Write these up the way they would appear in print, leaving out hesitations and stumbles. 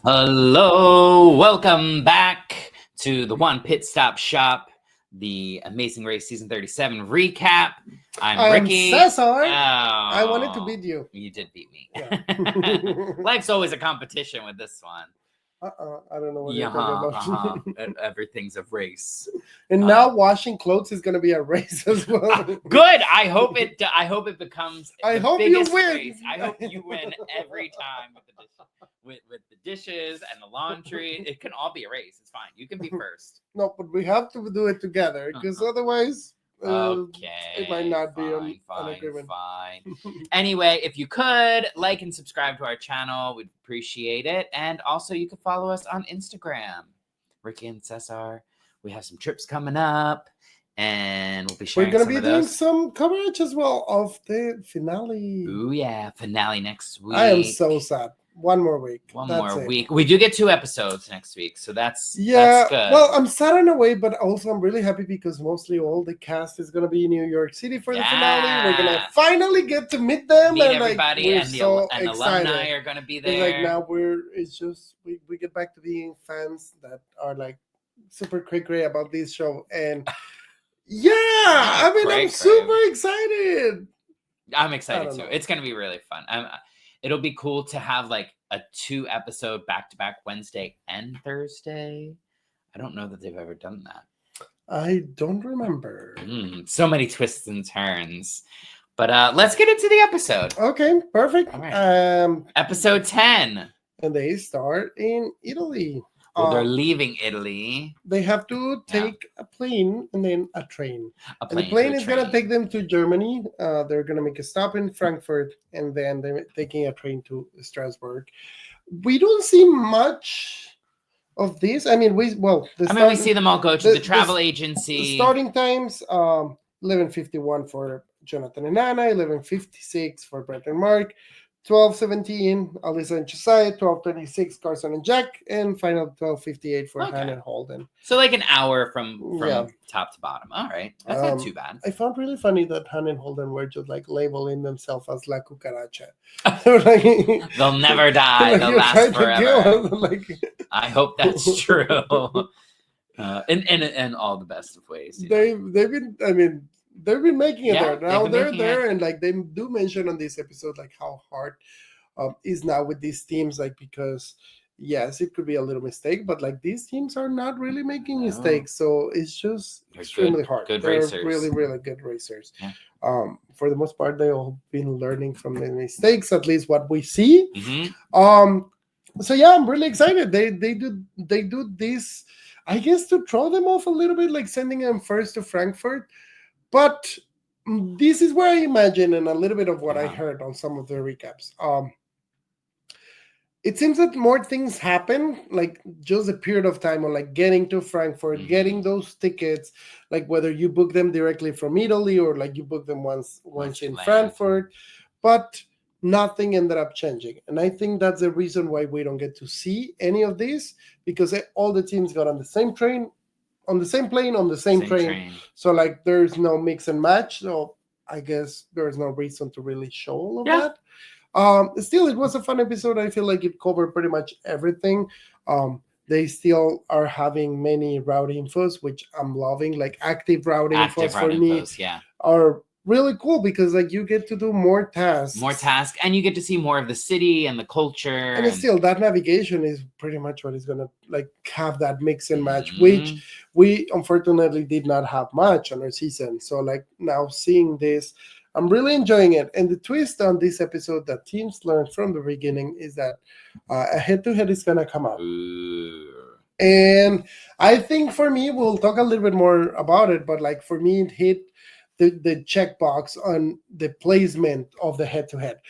Hello, welcome back to the One Pit Stop Shop, the Amazing Race Season 37 recap. I'm Ricky. Cesar. Oh, I wanted to beat you. You did beat me. Yeah. Life's always a competition with this one. I don't know what you're talking about. Everything's a race. And now washing clothes is going to be a race as well. Good. I hope it becomes. I the hope you biggest win. Race. I hope you win every time with the dishes and the laundry. It can all be a race. It's fine. You can be first. No, but we have to do it together because otherwise, it might not be an agreement. Fine. Anyway, if you could like and subscribe to our channel, we'd appreciate it. And also, you could follow us on Instagram, Ricky and Cesar. We have some trips coming up, and we'll be sharing. We're going to be doing some coverage as well of the finale. Ooh, yeah, finale next week. I am so sad. One more week. One more week. We do get 2 episodes next week, so that's good. Well, I'm sad in a way, but also I'm really happy because mostly all the cast is gonna be in New York City for the finale. We're gonna finally get to meet them, meet and everybody, we're and so the alumni are gonna be there. Like now it's just we get back to being fans that are like super cray about this show, and I'm super excited. I'm excited too. It's gonna be really fun. It'll be cool to have like a 2-episode back-to-back Wednesday and Thursday. I don't know that they've ever done that. I don't remember. So many twists and turns. But let's get into the episode. Okay, perfect. All right. Episode 10. And they start in Italy. Well, they're leaving Italy. They have to take a plane and then a train. And the plane is going to take them to Germany. They're going to make a stop in Frankfurt, and then they're taking a train to Strasbourg. We don't see much of this. I mean, we see them all go to the travel agency. The starting times, 11:51 for Jonathan and Anna, 11:56 for Brett and Mark, 12:17 Alyssa and Josiah, 12:26 Carson and Jack, and final 12:58 for Hannah and Holden. So like an hour from top to bottom. All right, that's not too bad. I found really funny that Hannah and Holden were just like labeling themselves as La Cucaracha. They'll never die. They'll last forever. I hope that's true. And all the best of ways. They've been making it there. Now they're there, and like they do mention on this episode, like how hard is now with these teams, like because yes, it could be a little mistake, but like these teams are not really making mistakes, so it's just extremely hard. They're racers. Really, really good racers. Yeah. For the most part, they all been learning from the mistakes, at least what we see. So yeah, I'm really excited. They do this, I guess, to throw them off a little bit, like sending them first to Frankfurt. But this is where I imagine, and a little bit of what I heard on some of the recaps. It seems that more things happen, like just a period of time on like getting to Frankfurt, getting those tickets, like whether you book them directly from Italy or like you book them once in Frankfurt, but nothing ended up changing. And I think that's the reason why we don't get to see any of this, because all the teams got on the same train, on the same plane, on the same train. So like there's no mix and match. So I guess there's no reason to really show all of that. Still, it was a fun episode. I feel like it covered pretty much everything. They still are having many route infos, which I'm loving. Like active route infos for me are really cool because like you get to do more tasks, and you get to see more of the city and the culture. And still, that navigation is pretty much what is gonna like have that mix and match, which we unfortunately did not have much on our season. So like now seeing this, I'm really enjoying it. And the twist on this episode that teams learned from the beginning is that a head-to-head is gonna come up. And I think for me, we'll talk a little bit more about it, but like for me, it hit the checkbox on the placement of the head-to-head.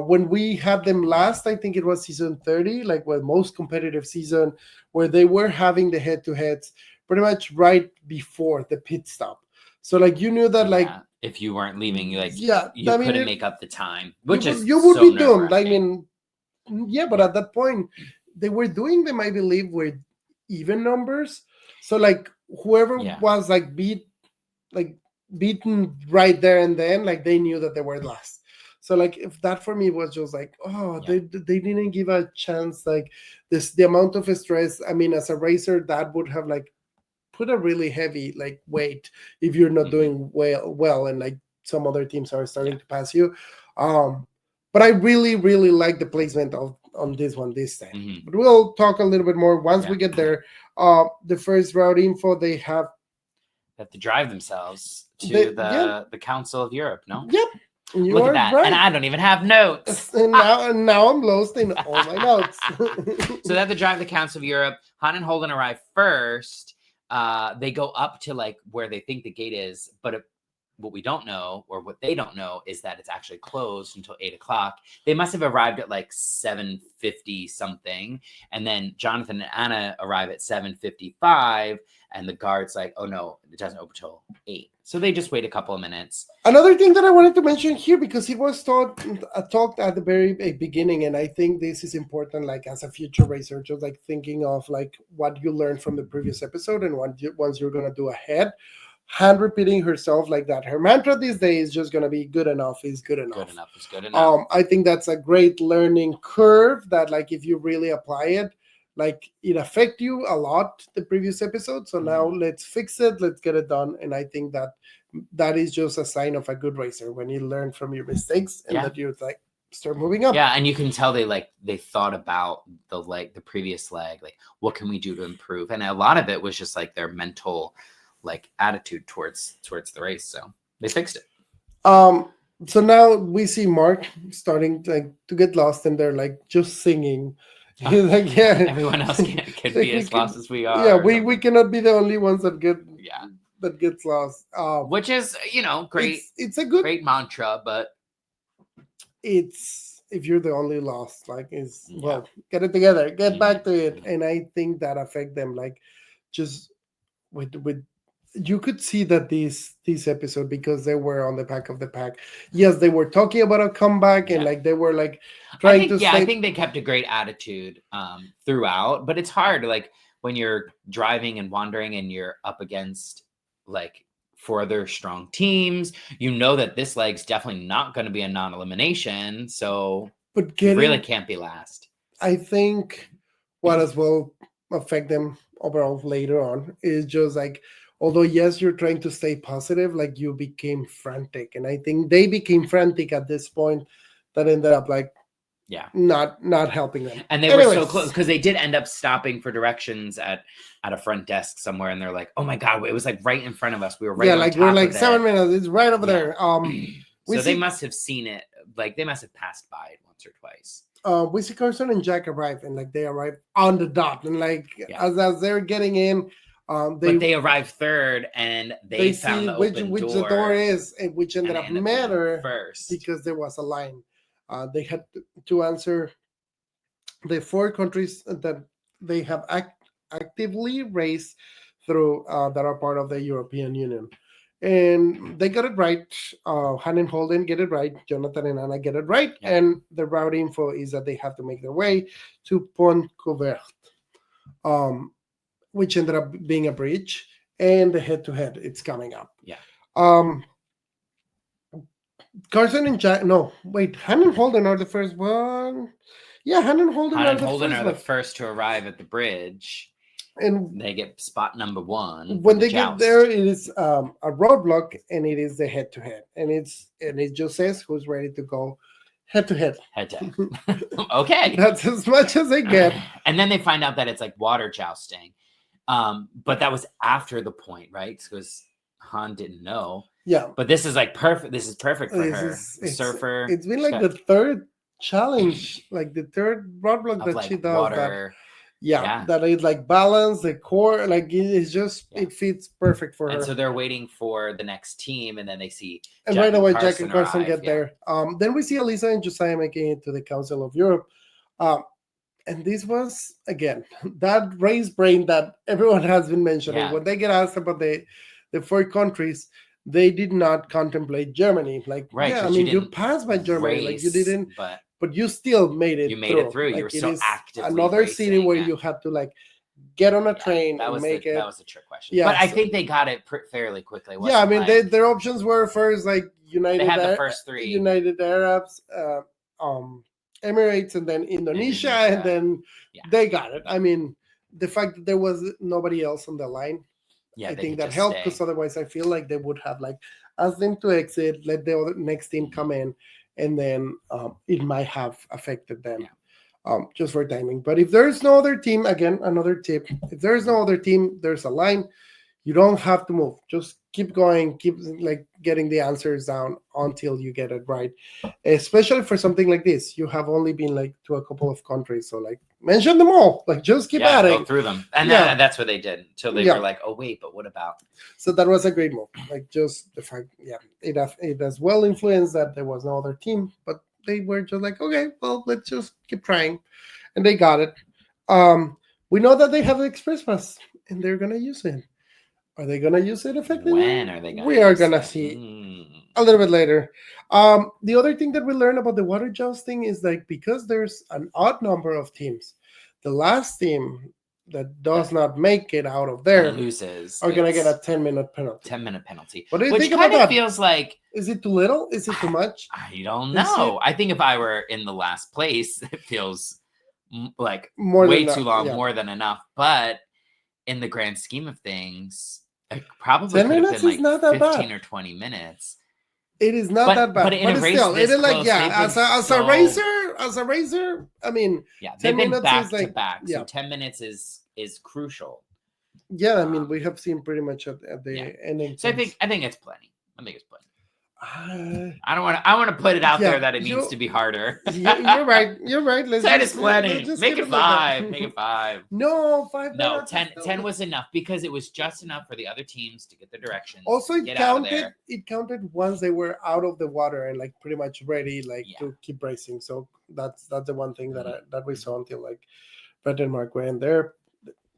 When we had them last, I think it was season 30, like the most competitive season, where they were having the head-to-heads pretty much right before the pit stop. So like you knew that like if you weren't leaving, you couldn't make up the time, which you would be doomed. I mean, but at that point they were doing them, I believe, with even numbers. So like whoever was like beaten right there and then, like they knew that they were last. So like if that for me was just like, oh, they didn't give a chance, like this, the amount of stress. I mean, as a racer, that would have like put a really heavy like weight if you're not doing well, and like some other teams are starting to pass you. But I really like the placement of on this one this time. But we'll talk a little bit more once we get there. The first route info, they have to drive themselves to the Council of Europe. No. Yep. Look at that. Right. And I don't even have notes. And now I'm lost in all my notes. So they have to drive the Council of Europe. Han and Holden arrive first. They go up to like where they think the gate is, but what we don't know, or what they don't know, is that it's actually closed until 8:00. They must have arrived at like 7:50 something, and then Jonathan and Anna arrive at 7:55, and the guard's like, "Oh no, it doesn't open till 8." So they just wait a couple of minutes. Another thing that I wanted to mention here, because it was talked at the very beginning, and I think this is important, like as a future racer, just like thinking of like what you learned from the previous episode and once you're gonna do ahead. Han repeating herself like that. Her mantra these days is just gonna be good enough is good enough. Good enough is good enough. I think that's a great learning curve that like if you really apply it, like it affect you a lot the previous episode. So now let's fix it, let's get it done. And I think that is just a sign of a good racer when you learn from your mistakes and that you're like start moving up. Yeah, and you can tell they thought about the previous leg, like what can we do to improve? And a lot of it was just like their mental like attitude towards the race. So they fixed it. So now we see Mark starting like to get lost, and they're like just singing. He's like, yeah, everyone else can be as lost as we are. Yeah, we cannot be the only ones that gets lost. Which is, great. It's a good great mantra, but it's if you're the only lost, like well, get it together, get back to it. And I think that affect them like just with you could see that this episode, because they were on the back of the pack. Yes, they were talking about a comeback and like they were like trying to. I think they kept a great attitude throughout, but it's hard like when you're driving and wandering and you're up against like 4 other strong teams. You know that this leg's definitely not going to be a non-elimination, so you really can't be last. I think what as well affect them overall later on is just like, although, yes, you're trying to stay positive, like you became frantic. And I think they became frantic at this point that ended up like, not helping them. And they were so close because they did end up stopping for directions at a front desk somewhere. And they're like, oh my God, it was like right in front of us. We were right on top we're like 7 minutes. It's right over there. They must have seen it. Like they must have passed by it once or twice. We see Carson and Jack arrive, and like they arrive on the dot. And like as they're getting in, but they arrived third, and they found the open which door, the door is, and which ended up matter first because there was a line. They had to answer the 4 countries that they have actively raced through that are part of the European Union, and they got it right. Han and Holden get it right. Jonathan and Anna get it right, and the route info is that they have to make their way to Pont Couvert. Which ended up being a bridge, and the head-to-head, it's coming up. Yeah. Carson and Jack, no, wait, Han and Holden are the first one. Yeah, Han and Holden are the first to arrive at the bridge, and they get spot number 1. When they get there, it is a roadblock, and it is the head-to-head, and it just says who's ready to go head-to-head. Head-to-head. Okay. That's as much as they get. And then they find out that it's like water jousting. But that was after the point, right? Because Han didn't know. Yeah. But this is like perfect. This is perfect for her. Surfer. It's been like the third challenge, like the third roadblock that she does. Water. That is like balance, the core, like it's just it fits perfect for her. And so they're waiting for the next team, and then they see right away Jack and Carson get there. Then we see Elisa and Josiah making it to the Council of Europe. And this was, again, that race brain that everyone has been mentioning. When they get asked about the 4 countries, they did not contemplate Germany. Like, I mean, you passed by Germany. Like, you didn't, but you still made it. You made it through. Like, you were so active. Another city where you had to, like, get on a train that and was make it. That was a trick question. Yeah, but I think they got it fairly quickly. Yeah, I mean, their options were first like they had the first 3 United Arabs, Emirates, and then Indonesia, and then they got it. I mean, the fact that there was nobody else on the line, I think that helped, because otherwise I feel like they would have like asked them to exit, let the next team come in, and then it might have affected them. Just for timing. But if there's no other team, again, another tip, if there's no other team, there's a line, you don't have to move. Just keep going, keep like getting the answers down until you get it right. Especially for something like this, you have only been like to a couple of countries, so like mention them all, like just keep adding. Go through them, and that's what they did until they were like, oh wait, but what about? So that was a great move. Like just the fact, it has well influenced that there was no other team, but they were just like, okay, well, let's just keep trying, and they got it. We know that they have the express pass, and they're gonna use it. Are they gonna use it effectively? When are they gonna? We are gonna see a little bit later. The other thing that we learned about the water jousting is like, because there's an odd number of teams, the last team that does not make it out of there loses are gonna get a 10-minute penalty. 10-minute penalty. What do you Which think about kind of that? Feels like, is it too little? Is it too much? I don't know. I think if I were in the last place, it feels like way too long, more than enough. But in the grand scheme of things, it probably 10 minutes is not that 15 bad. or 20 minutes. It is not that bad, but in a race still, it is like close, as a racer. I mean, they've been back to back, so 10 minutes is crucial. Yeah, I mean, we have seen pretty much at the ending. So I think it's plenty. I think it's plenty. I want to put it out there that it needs to be harder. You're right. Let's 10 is plenty. Make it 5. Make it 5. No, 5. No, 10 was enough, because it was just enough for the other teams to get their directions. Also, it counted once they were out of the water and like pretty much ready, like to keep racing. So that's the one thing that we saw until like Brett and Mark were in there.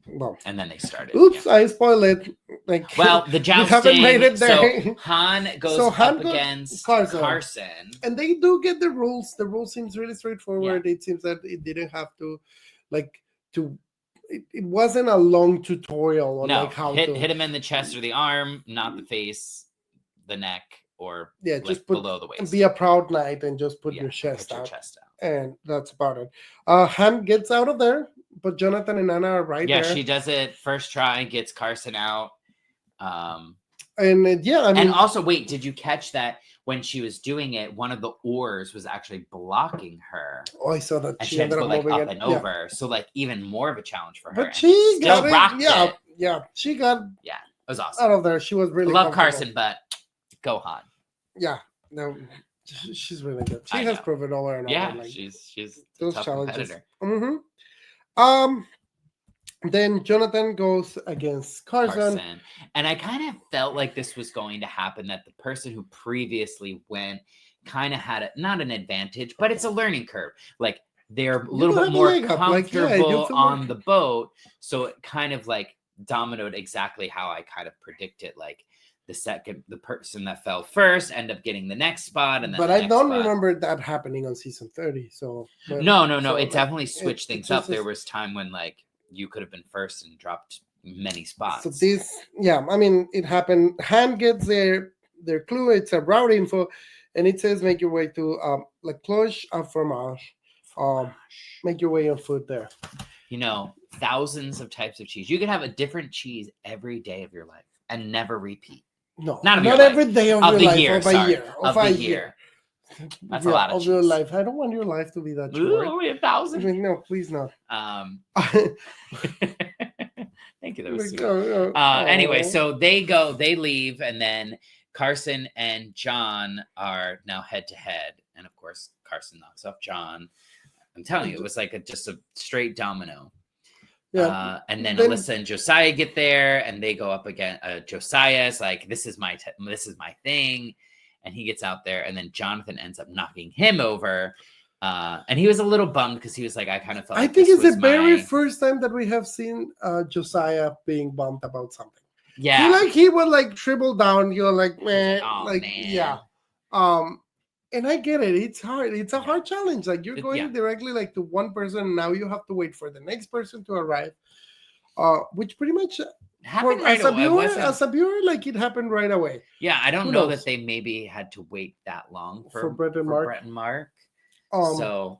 Well, and then they started. Oops, I spoiled it. Like, well, the jousting. Haven't made it there. So Han goes up against Carson, and they do get the rules. The rule seems really straightforward. It seems that it didn't have to, It wasn't a long tutorial on like how to hit him in the chest or the arm, not the face, the neck, or just below the waist. Be a proud knight and just put your chest out. And that's about it. Han gets out of there, but Jonathan and Anna are right there. Yeah, she does it first try, gets Carson out. And I mean, and also, wait, did you catch that when she was doing it, one of the oars was actually blocking her? Oh, I saw that. And she had to go like up and over. So like even more of a challenge for her. But she got it. Yeah, she got. Yeah, it was awesome. Out of there, she was really. Love Carson, but go Han. Yeah, no. She's really good. She has proven over and over. Yeah, like, she's those tough challenges. Competitor. Then Jonathan goes against Carson. And I kind of felt like this was going to happen, that the person who previously went kind of had not an advantage, but it's a learning curve. Like they're a little bit more comfortable on the boat. So it kind of like dominoed exactly how I kind of predicted, like the person that fell first end up getting the next spot, and then I don't remember that happening on season 30. So no, it definitely switched things up. There was time when like you could have been first and dropped many spots. So I mean, it happened. Han gets their clue. It's a route info, and it says make your way to La Cloche à Fromage. Make your way on foot there. You know, thousands of types of cheese. You could have a different cheese every day of your life and never repeat. No, not every day of your life. Year, of a year. That's a lot of your life. I don't want your life to be that short. Only 1,000. No, please not. Thank you. That was sweet. Anyway, so they leave, and then Carson and John are now head to head, and of course Carson knocks off John. I'm telling you, it was like just a straight domino. Yeah, and then Alyssa and Josiah get there, and they go up again. Josiah's like, "This is my thing," and he gets out there, and then Jonathan ends up knocking him over, and he was a little bummed because he was like, "I kind of felt." I think it's the very first time that we have seen Josiah being bummed about something. Yeah, he would like shrivel down. He was like, "Man, man. Yeah." And I get it. It's hard. It's a hard challenge. Like you're going directly like to one person. Now you have to wait for the next person to arrive. which pretty much happened right away. As a viewer, like it happened right away. Yeah, I don't know that they maybe had to wait that long for Brett and Mark. So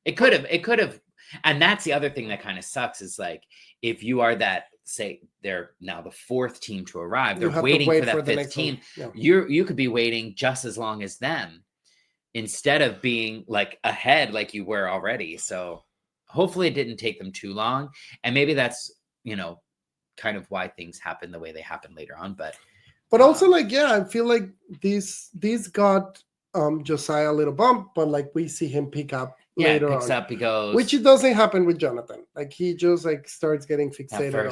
it could have, and that's the other thing that kind of sucks is like if you are that, say they're now the fourth team to arrive, they're waiting for that fifth team. Yeah. You could be waiting just as long as them instead of being like ahead like you were already. So hopefully it didn't take them too long, and maybe that's kind of why things happen the way they happen later on. But also like I feel like this got Josiah a little bump, but like we see him pick up. Later picks on, up, he goes, which it doesn't happen with Jonathan. Like he just like starts getting fixated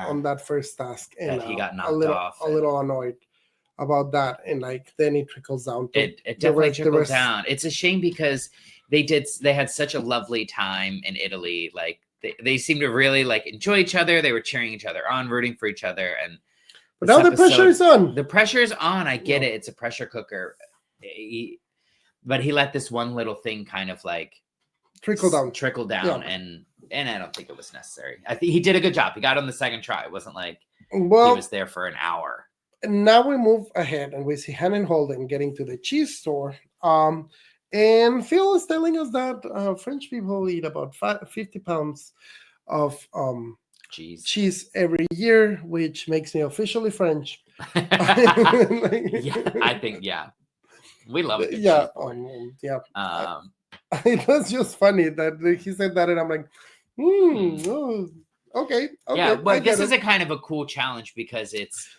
on that first task, and he got knocked off. A little annoyed about that, and like then it trickles down. It definitely trickled down. It's a shame because they had such a lovely time in Italy. Like they seemed to really like enjoy each other. They were cheering each other on, rooting for each other, but now the pressure is on. The pressure is on. I get it. It's a pressure cooker. But he let this one little thing kind of like trickle down, and I don't think it was necessary. I think he did a good job. He got on the second try. It wasn't like he was there for an hour. And now we move ahead and we see Han and Holden getting to the cheese store. And Phil is telling us that French people eat about 50 pounds of cheese every year, which makes me officially French. I think we love it. It was just funny that he said that, and I'm like, okay. Yeah, but this is a kind of a cool challenge because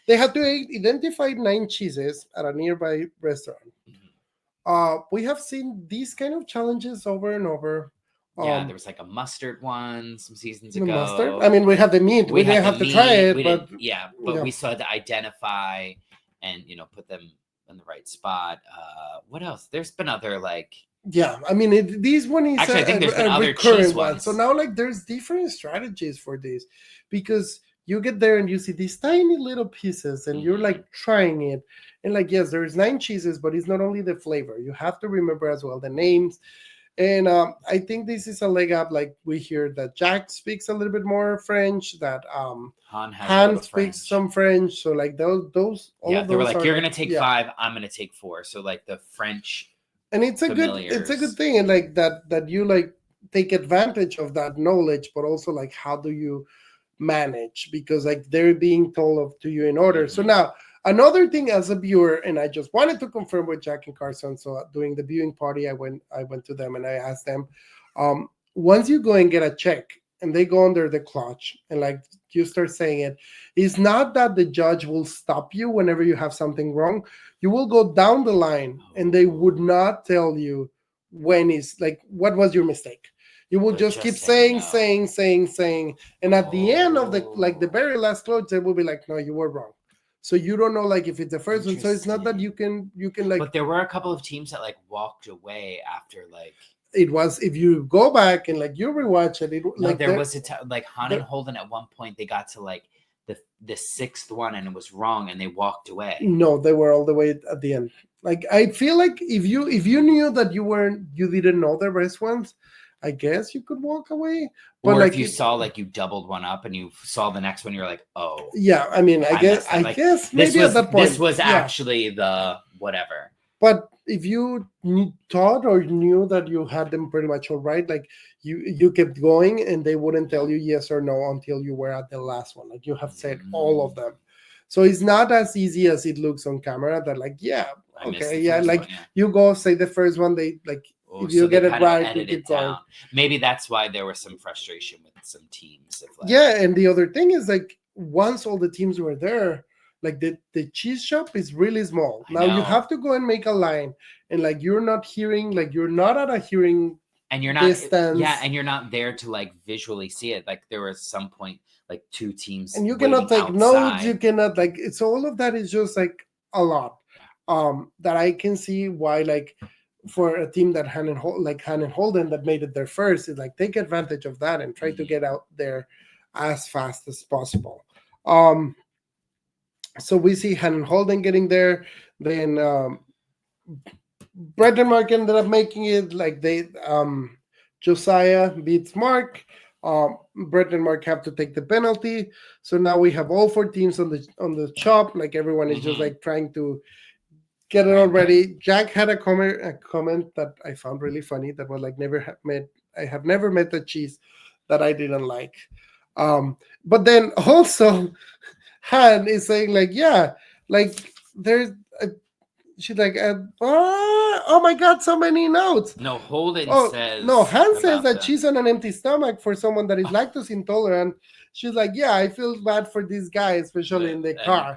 they had to identify 9 cheeses at a nearby restaurant. We have seen these kind of challenges over and over. There was like a mustard one some seasons ago. Mustard? I mean, we have the meat. We didn't have to try it, but we still had to identify and put them in the right spot. What else? There's been other like. Yeah, I mean, these one is actually I think there's been other cheese ones. So now like there's different strategies for this because you get there and you see these tiny little pieces and you're like trying it, and like yes, there's 9 cheeses, but it's not only the flavor. You have to remember as well the names. And I think this is a leg up. Like we hear that Jack speaks a little bit more French. That Han speaks some French. So like those. They were like, "You're gonna take 5. I'm gonna take 4." So like the French. And it's a good thing, and like that you like take advantage of that knowledge, but also like how do you manage because like they're being told to you in order. So now. Another thing as a viewer, and I just wanted to confirm with Jack and Carson. So during the viewing party, I went to them and I asked them, once you go and get a check and they go under the clutch and like you start saying it, it's not that the judge will stop you whenever you have something wrong. You will go down the line and they would not tell you when is like, what was your mistake? You will just keep saying. And at the end of the very last clutch, they will be like, no, you were wrong. So you don't know like if it's the first one. So it's not that you can like. But there were a couple of teams that like walked away after like. It was if you go back and like you rewatch it. There was like Han and Holden at one point they got to like the 6th one and it was wrong and they walked away. No, they were all the way at the end. Like I feel like if you knew that you didn't know the rest ones, I guess you could walk away. But or like if you saw like you doubled one up and you saw the next one, you're like, oh. Yeah, I mean, I guess maybe at that point. This was actually the whatever. But if you thought or knew that you had them pretty much all right, like you kept going and they wouldn't tell you yes or no until you were at the last one. Like you have said all of them. So it's not as easy as it looks on camera that like, you go say the first one, they like, if you get it right, you keep going. Maybe that's why there was some frustration with some teams. And the other thing is like once all the teams were there, like the cheese shop is really small. Now you have to go and make a line, and like you're not at a hearing and you're not distance. And you're not there to like visually see it. Like there was some point like 2 teams, and you cannot take notes. You cannot like it's all of that is just like a lot. That I can see why like. For a team that Han and Holden that made it there first, is like take advantage of that and try to get out there as fast as possible. So we see Han and Holden getting there. Then Brett and Mark ended up making it. Like they Josiah beats Mark. Brett and Mark have to take the penalty. So now we have all 4 teams on the chop. Like everyone is just like trying to get it all ready. Jack had a comment that I found really funny. That was like, I have never met a cheese that I didn't like. But then also Han is saying like, yeah, like there's she's like, oh my god, so many notes. No, Holden says. No, Han says that she's on an empty stomach for someone that is lactose intolerant. She's like, yeah, I feel bad for this guy, especially in the car.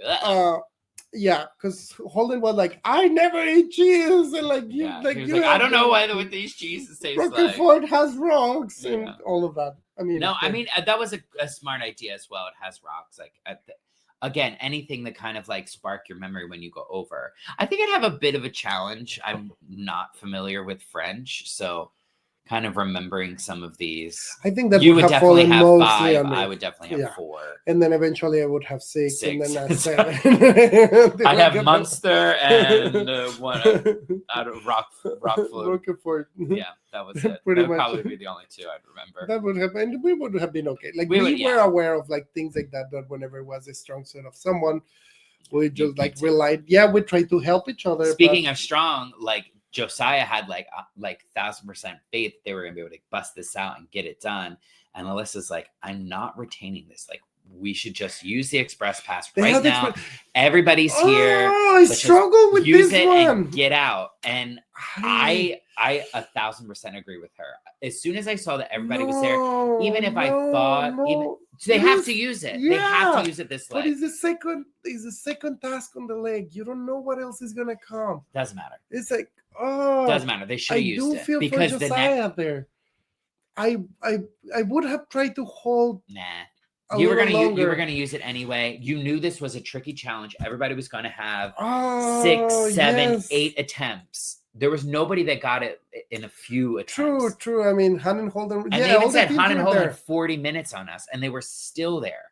Like, yeah, because Holden was like, I never eat cheese, and like you, I don't know why with these cheeses taste Roquefort has rocks and all of that. I mean, that was a smart idea as well. It has rocks, like again, anything that kind of like spark your memory when you go over. I think I'd have a bit of a challenge. I'm not familiar with French, so kind of remembering some of these. I think that you would definitely have 5. I would definitely have 4. And then eventually I would have 6. And then 7. I'd have Munster and one out of Roquefort. Yeah, that was it. That would probably be the only 2 I'd remember. That would have, and we would have been okay. Like we were aware of like things like that whenever it was a strong suit of someone, we just like relied. Yeah, we tried to help each other. Speaking of strong, like Josiah had like 1,000% faith they were gonna be able to bust this out and get it done. And Alyssa's like, I'm not retaining this. Like, we should just use the express pass right now. Everybody's here. I struggle with use this it one. And get out. And I 1,000% agree with her. As soon as I saw that everybody was there, even if I thought they have to use it. Yeah, they have to use it this leg. But it's the second task on the leg. You don't know what else is gonna come. Doesn't matter. It's like doesn't matter. They should have used it. I do feel because for Josiah there. I would have tried to hold. Nah. You were gonna use it anyway. You knew this was a tricky challenge. Everybody was gonna have 6, 7, 8 attempts. There was nobody that got it in a few attempts. True. I mean, Han and Holden. And they even said Han and Holden had 40 minutes on us, and they were still there.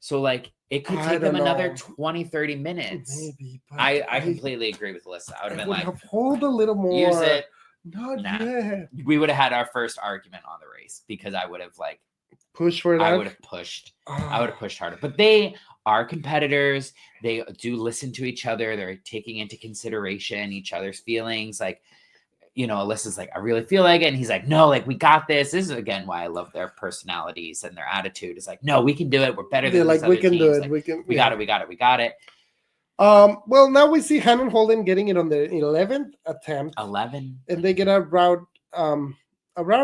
So, like, it could take them another 20, 30 minutes. Maybe. I completely agree with Alyssa. I would have been like, hold a little more. Use it. Not yet. We would have had our first argument on the race because I would have, like, pushed for that. I would have pushed. I would have pushed harder. But they are competitors. They do listen to each other. They're taking into consideration each other's feelings. Like, you know, Alyssa's like, I really feel like it. And he's like, no, like, we got this. This is, again, why I love their personalities and their attitude. It's like, no, we can do it. We're better than like, we can teams. do it. Like, we got it. Well, now we see Han and Holden getting it on the 11th attempt. 11. And they get a route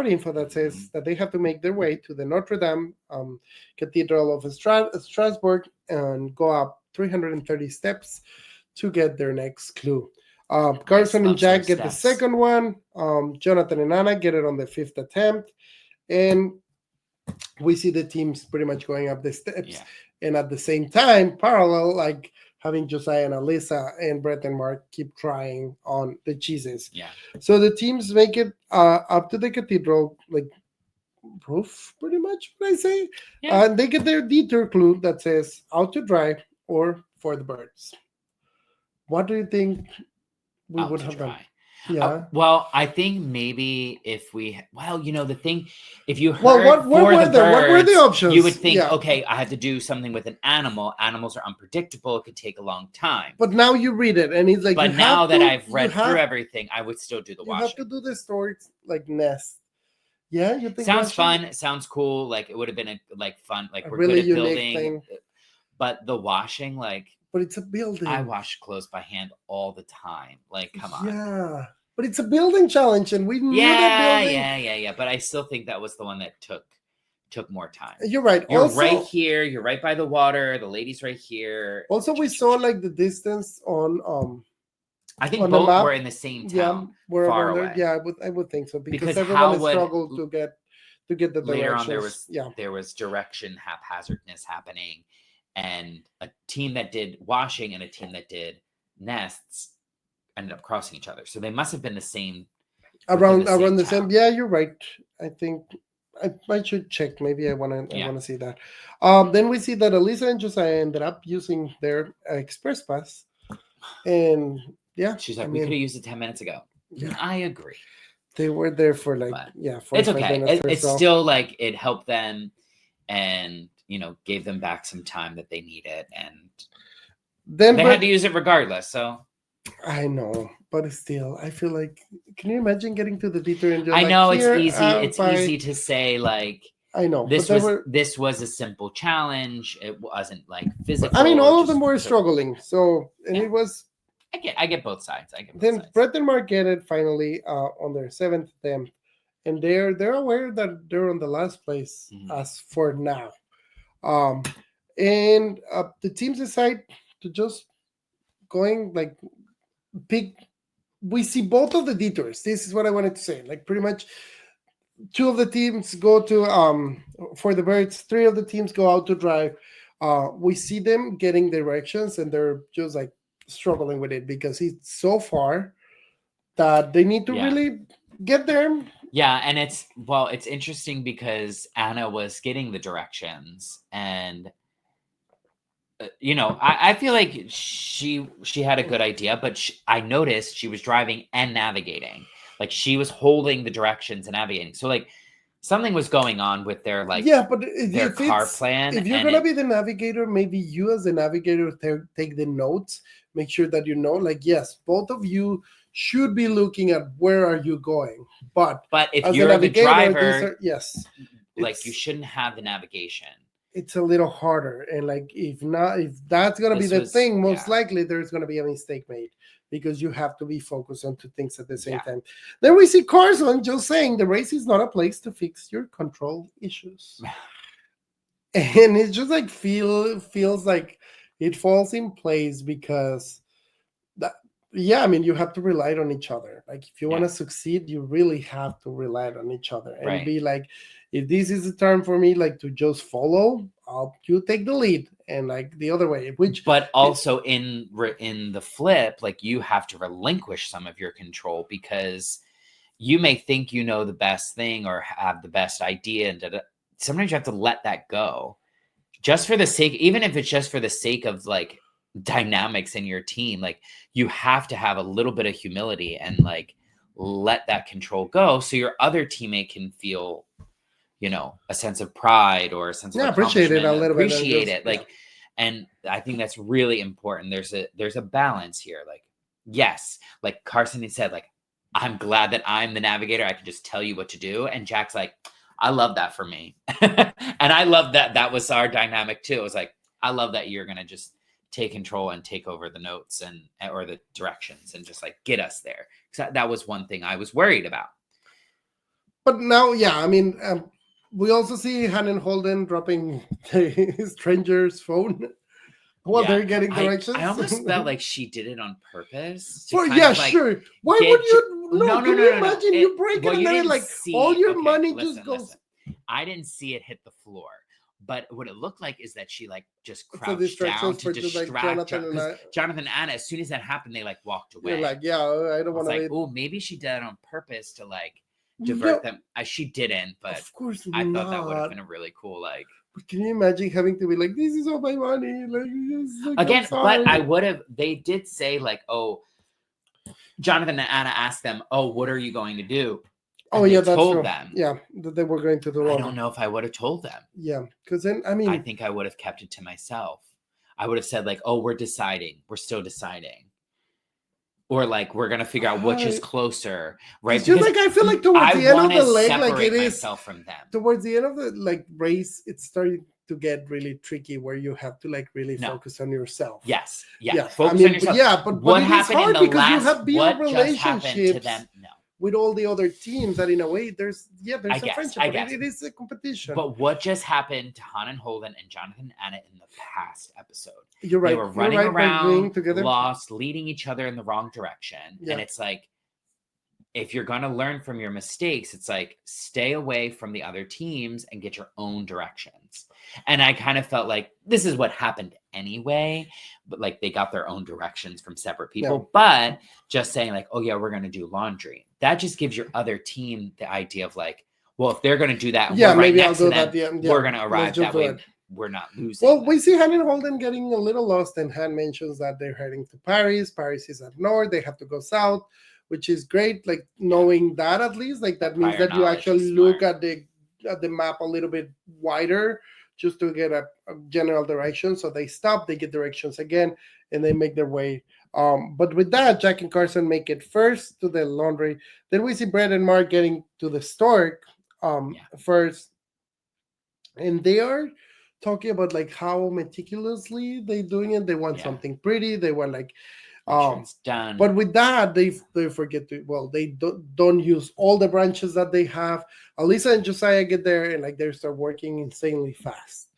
info that says that they have to make their way to the Notre Dame Cathedral of Strasbourg and go up 330 steps to get their next clue. Carson and Jack get the second one. Jonathan and Anna get it on the 5th attempt. And we see the teams pretty much going up the steps. Yeah. And at the same time, parallel, like having Josiah and Alyssa and Brett and Mark keep trying on the cheeses. Yeah. So the teams make it up to the cathedral, like proof, pretty much, what I say. Yeah. They get their detour clue that says out to dry or for the birds. What do you think we would have done? Yeah. Well, I think maybe if we, the thing, if you heard what were the options? You would think, okay, I had to do something with an animal. Animals are unpredictable. It could take a long time. But now you read it, and he's like, but now that I've read through everything, I would still do the washing. You have to do the story like nest. Yeah, you think sounds fun? Sounds cool. Like it would have been fun. Like a we're really good at building thing. But the washing, like. But it's a building. I wash clothes by hand all the time. Like, come on. Yeah. But it's a building challenge, and we knew that building. Yeah. But I still think that was the one that took more time. You're right. You're right here. You're right by the water. The lady's right here. Also, we saw like the distance on. I think both were in the same town. We're far away. Yeah, I would think so because everyone has struggled to get the directions. Later on, there was direction haphazardness happening, and a team that did washing and a team that did nests ended up crossing each other. So they must have been the same. Around the same. Yeah, you're right. I think I should check. Maybe I want to see that. Then we see that Alyssa and Josiah ended up using their express pass, and yeah, she's like, we could have used it 10 minutes ago. Yeah, I agree. They were there for like, it's okay. It's still like it helped them and, gave them back some time that they needed. And then they had to use it regardless. So I know, but still, I feel like, can you imagine getting to the detour and just I know it's easy. It's easy to say like, I know this was a simple challenge. It wasn't like physical. I mean, all of them were struggling. So, and it was. I get both sides. Then Brett and Mark get it finally on their 7th attempt, and they're aware that they're on the last place as for now. And the teams decide to just going like pick. We see both of the detours. This is what I wanted to say. Like pretty much, 2 of the teams go to for the birds. 3 of the teams go out to drive. We see them getting directions, and they're just like struggling with it because it's so far that they need to really get there. Yeah, and it's interesting because Anna was getting the directions, and I feel like she had a good idea, but I noticed she was driving and navigating. Like she was holding the directions and navigating. So like something was going on with their like but their car plan. If you're gonna be the navigator, maybe you as the navigator take the notes, make sure that like yes, both of you should be looking at where are you going. But if you're the driver, like you shouldn't have the navigation. It's a little harder, and like if that's gonna be the thing, most likely there's gonna be a mistake made because you have to be focused on 2 things at the same time. Then we see Carson just saying the race is not a place to fix your control issues, and it just like feels like it falls in place because I mean, you have to rely on each other. Like if you want to succeed, you really have to rely on each other and be like, if this is the turn for me, like to just follow, you take the lead, and like the other way. But also in the flip, like you have to relinquish some of your control because you may think you know the best thing or have the best idea, and sometimes you have to let that go, just for the sake, even if it's just for the sake of like dynamics in your team. Like you have to have a little bit of humility and like let that control go so your other teammate can feel a sense of pride or a sense of appreciate it a little bit, like and I think that's really important. There's a balance here. Like yes, like Carson had said, like I'm glad that I'm the navigator, I can just tell you what to do, and Jack's like, I love that for me. And I love that was our dynamic too. It was like, I love that you're gonna just take control and take over the notes or the directions and just like get us there. Because that was one thing I was worried about. But now, I mean, we also see Hannah Holden dropping the stranger's phone while they're getting directions. I almost felt like she did it on purpose. Sure. Why would you? No, can you imagine you break it and then like all your money just goes. Listen. I didn't see it hit the floor. But what it looked like is that she like just crouched down to distract Jonathan and Anna. As soon as that happened, they like walked away. You're like, I don't want to. Like, oh, maybe she did it on purpose to like divert them. She didn't, but of course I thought that would have been a really cool like. But can you imagine having to be like, this is all my money? Like again, but I would have. They did say like, oh, Jonathan and Anna asked them, oh, what are you going to do? And that's told them. Yeah, that they were going to do. I don't know if I would have told them. Yeah, because then I think I would have kept it to myself. I would have said like, "Oh, we're deciding. We're still deciding," or like, "We're gonna figure out which is closer." Right? Because like I feel like towards the end of the leg, like it is myself from them. Towards the end of the like race, it's starting to get really tricky where you have to like really focus on yourself. Yes. Focus on yourself. But what happened in the last? You have what just happened to them? No. With all the other teams, that in a way there's a friendship. It is a competition. But what just happened to Hannah Holden and Jonathan and Anna in the past episode? You're right. They were running around, lost, leading each other in the wrong direction. Yeah. And it's like, if you're going to learn from your mistakes, it's like, stay away from the other teams and get your own directions. And I kind of felt like this is what happened anyway, but like they got their own directions from separate people. Yeah. But just saying like, oh yeah, we're going to do laundry. That just gives your other team the idea of like, well, if they're going to do that, we're right next to them, we're going to arrive that way. We're not losing. Well, we see Hannah Holden getting a little lost, and Han mentions that they're heading to Paris. Paris is up north. They have to go south. which is great. Like knowing that at least, like that means that you actually look at the map a little bit wider just to get a general direction. So they stop, they get directions again, and they make their way. But with that, Jack and Carson make it first to the laundry. Then we see Brett and Mark getting to the store first, and they are talking about like how meticulously they doing it. They want something pretty. They want like it's done. But with that, they forget to, they don't use all the branches that they have. Alyssa and Josiah get there and like they start working insanely fast.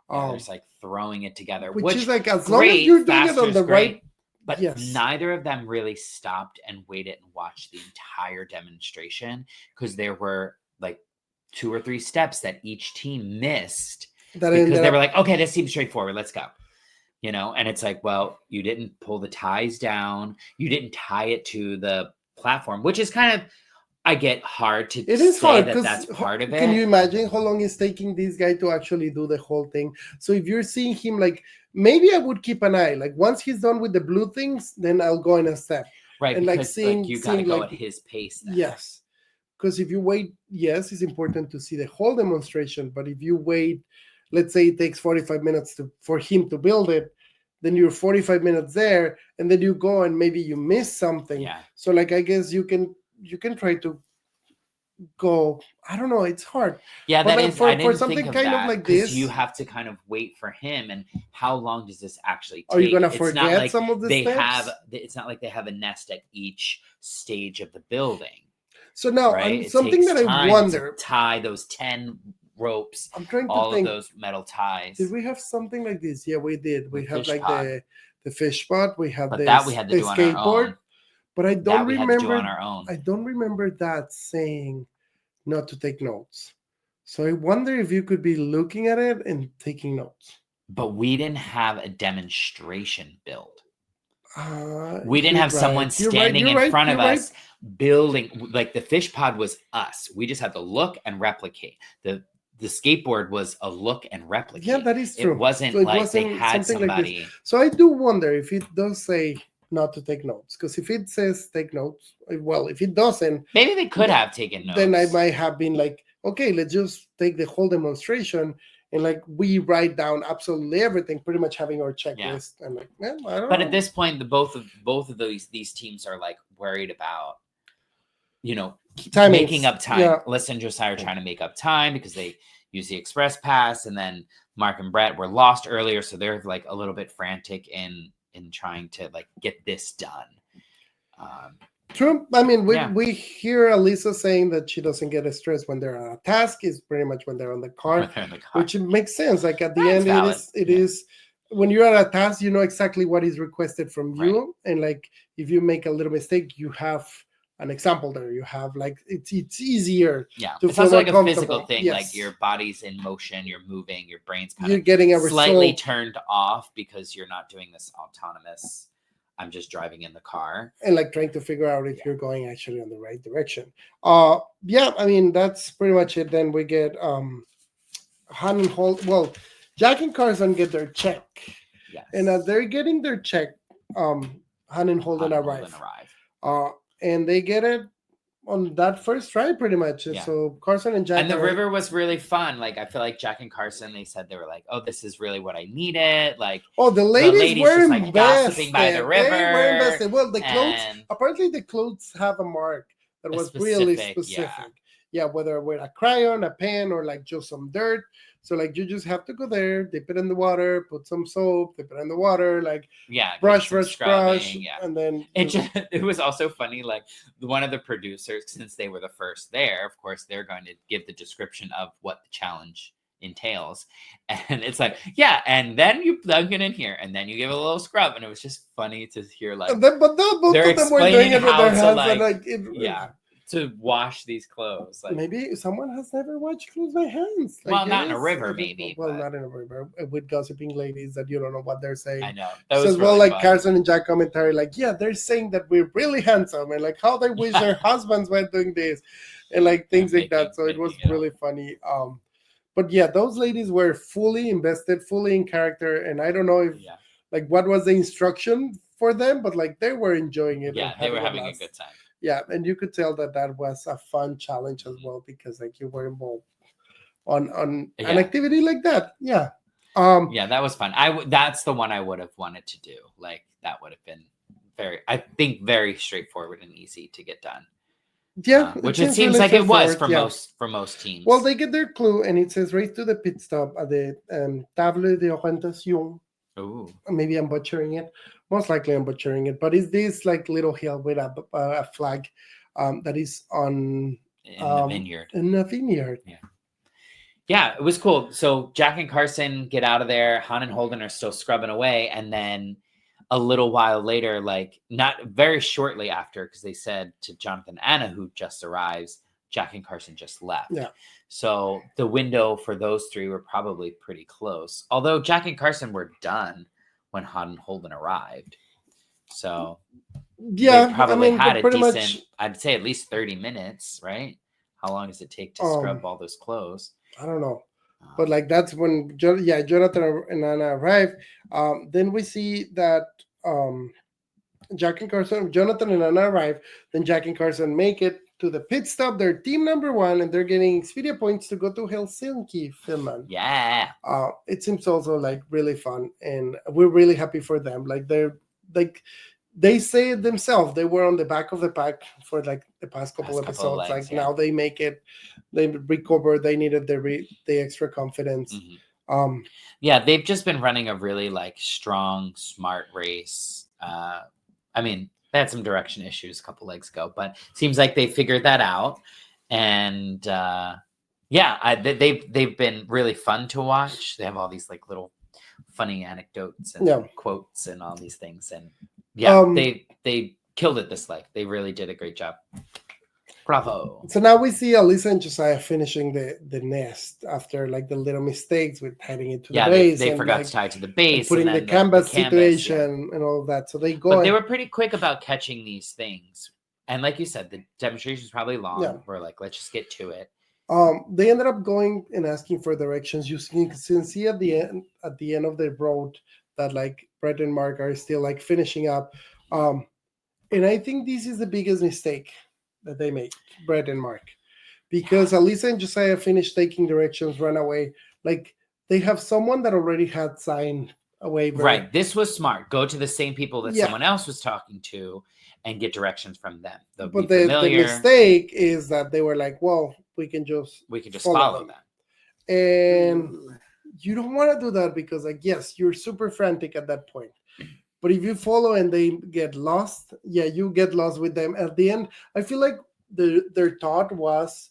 They're just like throwing it together, which is like as long as you're doing it on the right. But neither of them really stopped and waited and watched the entire demonstration, because there were like 2 or 3 steps that each team missed because they were like, okay, this seems straightforward. Let's go. You know, and it's like, well, you didn't pull the ties down. You didn't tie it to the platform, which is kind of, I get hard to say that that's part of it. Can you imagine how long it's taking this guy to actually do the whole thing? So if you're seeing him, like, maybe I would keep an eye. Like, once he's done with the blue things, then I'll go in a step. Right, and because like, you got to go at his pace then. Yes. Because if you wait, yes, it's important to see the whole demonstration. But if you wait, let's say it takes 45 minutes for him to build it, then you're 45 minutes there, and then you go and maybe you miss something. Yeah. So like, I guess you can try to go. I don't know. It's hard. Yeah, but that is for something kind of like this. You have to kind of wait for him, and how long does this actually take? Are you gonna forget like some of the steps? It's not like they have a nest at each stage of the building. So now, something that I wonder: tie those 10 ropes. I'm trying to all think, of those metal ties. Did we have something like this? Yeah, we did. We have like the fish pot. We have the skateboard. But I don't remember. On our own. I don't remember that saying not to take notes. So I wonder if you could be looking at it and taking notes. But we didn't have a demonstration build. We didn't have someone standing in front of us building. Like the fish pod was us. We just had to look and replicate. The skateboard was a look and replicate. Yeah, that is true. It wasn't they had somebody. Like so I do wonder if it does say not to take notes, because if it says take notes, well, if it doesn't, maybe they could have taken notes. Then I might have been like, okay, let's just take the whole demonstration and like we write down absolutely everything, pretty much having our checklist. And like, I don't know. But at this point, both of these teams are like worried about, making up time. Yeah. Alyssa and Josiah are trying to make up time because they use the express pass, and then Mark and Brett were lost earlier, so they're like a little bit frantic in trying to like get this done. True. I mean, we hear Alyssa saying that she doesn't get stressed when they're on a task. Is pretty much when they're on the car, which makes sense. Like at the end, it is when you're at a task, you know exactly what is requested from you, and like if you make a little mistake, you have an example there. You have like it's easier. Yeah, it's also like a physical thing. Yes. Like your body's in motion, you're moving, your brain's kind of getting a slightly turned off because you're not doing this autonomous. I'm just driving in the car and like trying to figure out if you're going actually in the right direction. I mean that's pretty much it. Then we get Han and Holt. Well, Jack and Carson get their check. Yes. And as they're getting their check, Han and Holden arrive. And they get it on that first try, pretty much. Yeah. So Carson and Jack. And the river was really fun. Like I feel like Jack and Carson, they said they were like, "Oh, this is really what I needed." Like, the ladies were just, like, gossiping by the river. They were invested. Well, the clothes. Apparently, the clothes have a mark that was really specific. Yeah, whether with a crayon, a pen, or like just some dirt. So like you just have to go there, dip it in the water, put some soap, dip it in the water, like brush, and then it was also funny. Like one of the producers, since they were the first there, of course they're going to give the description of what the challenge entails, and it's like and then you plug it in here, and then you give it a little scrub, and it was just funny to hear like. But both of them were doing it with their hands, and to wash these clothes. Like, maybe someone has never washed clothes by hands. Like, well, not in a river, maybe. Well, not in a river with gossiping ladies that you don't know what they're saying. I know. That was really like fun. Carson and Jack commentary, like, they're saying that we're really handsome, and like how they wish their husbands were doing this, and like things like that. So it was really funny. But those ladies were fully invested, fully in character, and I don't know if like what was the instruction for them, but like they were enjoying it. Yeah, they were having a good time. Yeah, and you could tell that was a fun challenge as well, because like you were involved on an activity like that. Yeah. Yeah, that was fun. That's the one I would have wanted to do. Like that would have been very straightforward and easy to get done. Yeah, which it seems really like it was for most teams. Well, they get their clue, and it says race to the pit stop at the table d'orientation. Ooh. Maybe I'm butchering it. Most likely I'm butchering it, but it's this like little hill with a flag that is on in the vineyard. In a vineyard. Yeah, it was cool. So Jack and Carson get out of there. Han and Holden are still scrubbing away, and then a little while later, like not very shortly after, because they said to Jonathan and Anna, who just arrives, Jack and Carson just left. Yeah. So the window for those three were probably pretty close. Although Jack and Carson were done when Han and Holden arrived. So yeah, they probably had a decent, I'd say at least 30 minutes, right? How long does it take to scrub all those clothes? I don't know. But like that's when Jonathan and Anna arrive. Then we see that Jonathan and Anna arrive. Then Jack and Carson make it to the pit stop. They're team number 1, and they're getting Expedia points to go to Helsinki, Finland. Yeah. It seems also like really fun, and we're really happy for them. Like they say it themselves. They were on the back of the pack for like the past couple episodes. Legs, now they make it. They recover. They needed the extra confidence. Mm-hmm. Yeah, they've just been running a really like strong, smart race. I mean, they had some direction issues a couple legs ago, but it seems like they figured that out. And they've been really fun to watch. They have all these like little funny anecdotes and quotes and all these things. And they killed it this leg. They really did a great job. Bravo. So now we see Alyssa and Josiah finishing the nest after like the little mistakes with heading it to the base. They forgot to tie it to the base. Putting the canvas situation and all of that. So they go. But they were pretty quick about catching these things. And like you said, the demonstration was probably long. Yeah. We're like, let's just get to it. They ended up going and asking for directions. You can see at the end of the road that like Brett and Mark are still like finishing up. And I think this is the biggest mistake that they made, Brett and Mark, because Alyssa and Josiah finished taking directions, run away. Like they have someone that already had signed a waiver. Right. This was smart. Go to the same people that someone else was talking to and get directions from them. But the mistake is that they were like, well, we can just follow them. And you don't want to do that because, like, yes, you're super frantic at that point. But if you follow and they get lost, you get lost with them. At the end, I feel like their thought was,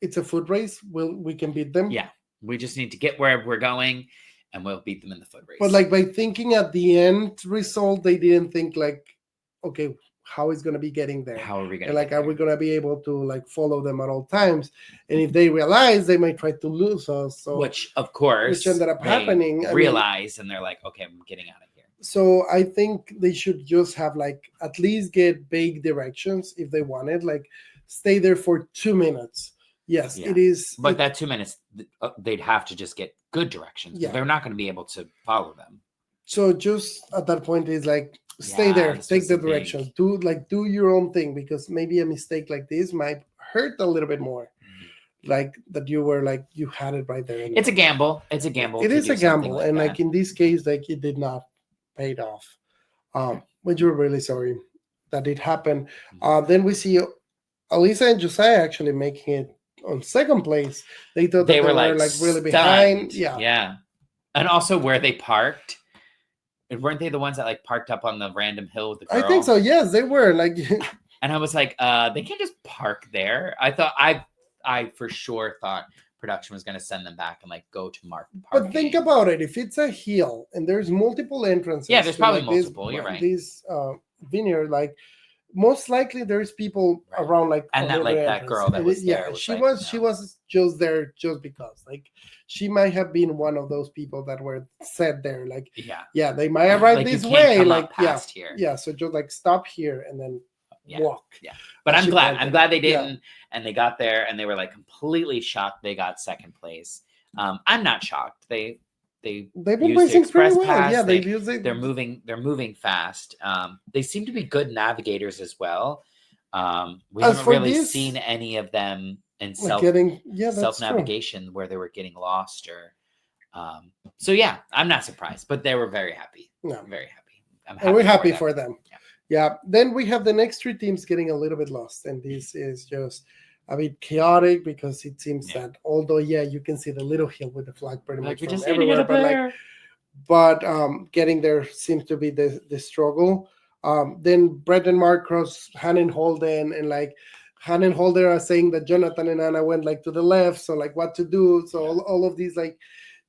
it's a foot race. We can beat them. Yeah, we just need to get where we're going, and we'll beat them in the foot race. But like by thinking at the end result, they didn't think like, okay, how is going to be getting there? How are we going to like, are we going to be able to like follow them at all times? And if they realize, they might try to lose us. So which ended up happening. And they're like, okay, I'm getting out of here. So I think they should just have like at least get vague directions if they wanted, like stay there for 2 minutes. Yes, it is. But that 2 minutes, they'd have to just get good directions. Yeah. They're not going to be able to follow them. So just at that point is like, stay there, take the directions, do your own thing, because maybe a mistake like this might hurt a little bit more. Like that you were like, you had it right there. It's a gamble. It's a gamble. It is a gamble. And like in this case, like it did not pay off. But you're really sorry that it happened. Then we see Alyssa and Josiah actually making it on second place. They thought they were like really behind. Yeah. And also where they parked. Weren't they the ones that like parked up on the random hill with the girl? I think so. Yes, they were. Like, and I was like, they can't just park there. I for sure thought production was going to send them back and like go to Mark. But think about it. If it's a hill and there's multiple entrances, there's probably multiple. You're right. This vineyard, like most likely there's people around, like, and that like that girl that was there. She was just there just because, like, she might have been one of those people that were set there, like, they might arrive like this way, like, here. So just like stop here and then walk. But I'm glad they didn't, and they got there and they were like completely shocked they got second place. I'm not shocked. They've been racing pretty well. Pass. They're moving fast. They seem to be good navigators as well. We haven't really seen any of them in self-navigation where they were getting lost or so yeah, I'm not surprised, but they were very happy. No. Very happy. And we're happy for them. Yeah. Then we have the next three teams getting a little bit lost, and this is just a bit chaotic because it seems that although you can see the little hill with the flag pretty much from everywhere, but getting there seems to be the struggle. Then Brett and Mark cross Han and Holden, and like Han and Holden are saying that Jonathan and Anna went like to the left, so like what to do. So all of these like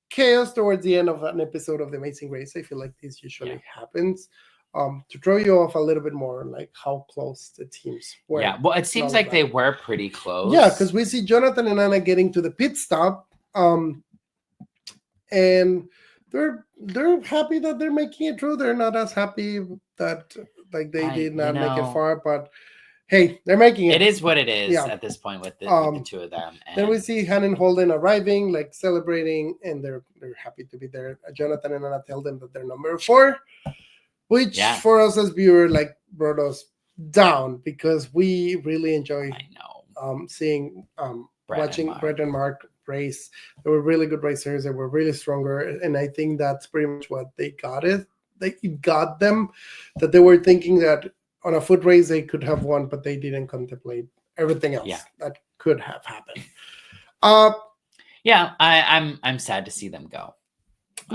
chaos towards the end of an episode of The Amazing Race. I feel like this usually happens to throw you off a little bit more, like how close the teams were. Yeah, well, it seems like they were pretty close. Yeah, because we see Jonathan and Anna getting to the pit stop, and they're happy that they're making it through. They're not as happy that like they did not make it far, but hey, they're making it. It is what it is at this point with the two of them. And then we see Han and Holden arriving, like celebrating, and they're happy to be there. Jonathan and Anna tell them that they're number 4, which for us as viewers like brought us down because we really enjoy seeing watching Brett and Mark race. They were really good racers. They were really stronger, and I think that's pretty much what they got. It got them that they were thinking that on a foot race they could have won, but they didn't contemplate everything else that could have happened. I'm sad to see them go.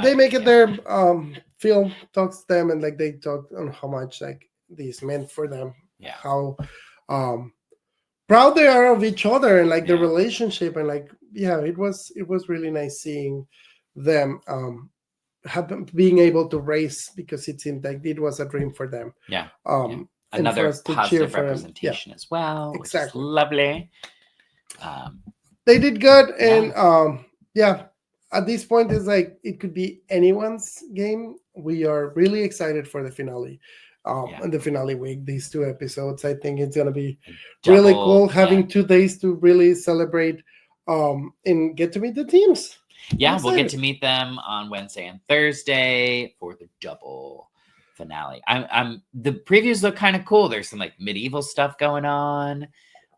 They make it there. Phil talks to them, and like they talk on how much like this meant for them. Yeah. How proud they are of each other and like the relationship, and like it was really nice seeing them being able to race because it seemed like it was a dream for them. Another positive representation as well. Exactly. Which is lovely. They did good, and at this point it's like it could be anyone's game. We are really excited for the finale. And the finale week, these 2 episodes, I think it's gonna be really cool having 2 days to really celebrate and get to meet the teams. We'll get to meet them on Wednesday and Thursday for the double finale. I'm the previews look kind of cool. There's some like medieval stuff going on.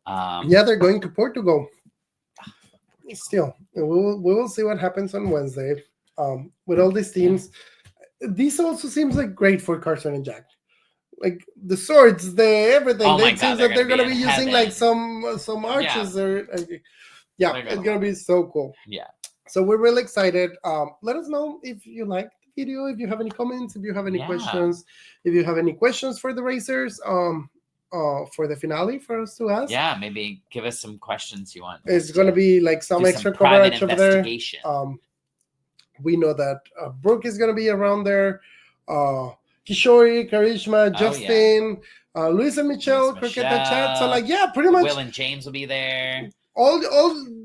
They're going to Portugal. Still, we will see what happens on Wednesday. With all these teams, this also seems like great for Carson and Jack. Like the swords, everything. It seems that they're gonna be using like some arches or it's gonna be so cool. Yeah. So we're really excited. Let us know if you like the video, if you have any comments, if you have any questions, if you have any questions for the racers, for the finale for us to ask. Yeah, maybe give us some questions you want. It's gonna be like some extra coverage over there. We know that Brooke is gonna be around there. Kishori, Karishma, Justin, Luis and Michelle, Croqueta Chat. So like, pretty much. Will and James will be there. All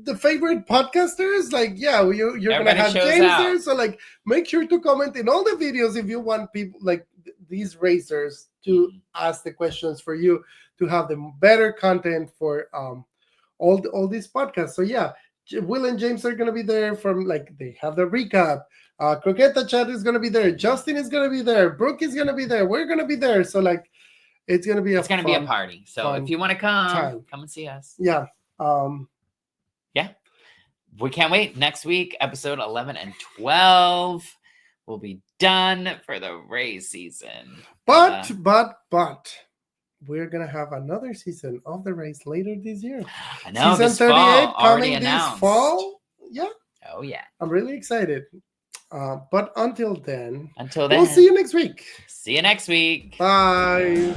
the favorite podcasters, like, you're gonna have James there. So like, make sure to comment in all the videos if you want people like these racers to ask the questions for you to have the better content for all these podcasts. So Will and James are gonna be there from like they have the recap. Croqueta Chat is gonna be there. Justin is gonna be there. Brooke is gonna be there. We're gonna be there. So like, it's gonna be a party. So if you want to come and see us. We can't wait. Next week, episode 11 and 12 will be done for the race season. But we're gonna have another season of the race later this year. I know. Season 38 fall, coming this fall. Yeah. Oh yeah. I'm really excited. But until then, we'll see you next week. See you next week. Bye.